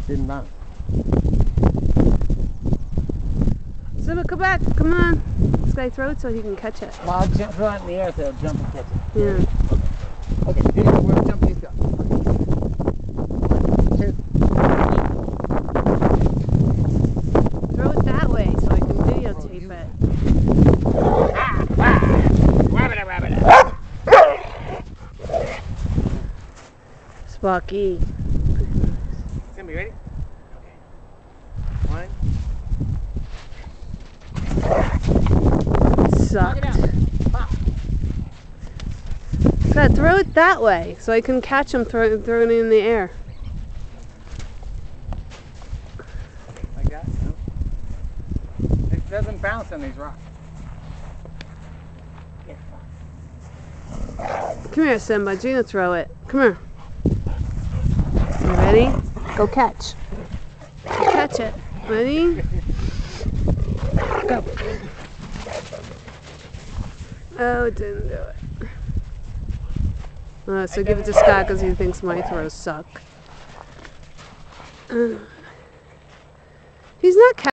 Didn't bounce. Simba, come back. Come on. This guy throw it so he can catch it. Well, I'll throw it in the air so it'll jump and catch it. Yeah. Okay, here you go. We'll jump. Let's go. 2. Throw it that way so I can videotape it. Sparky. Simba, you ready? Okay. 1. Sucked. Pop. God, throw it that way so I can catch him throwing it in the air. Like that? No? It doesn't bounce on these rocks. Come here, Simba. Gina, throw it. Come here. You ready? Go catch. Catch it. Ready? Go. Oh, it didn't do it. So give it to Scott because he thinks my throws suck. He's not catching.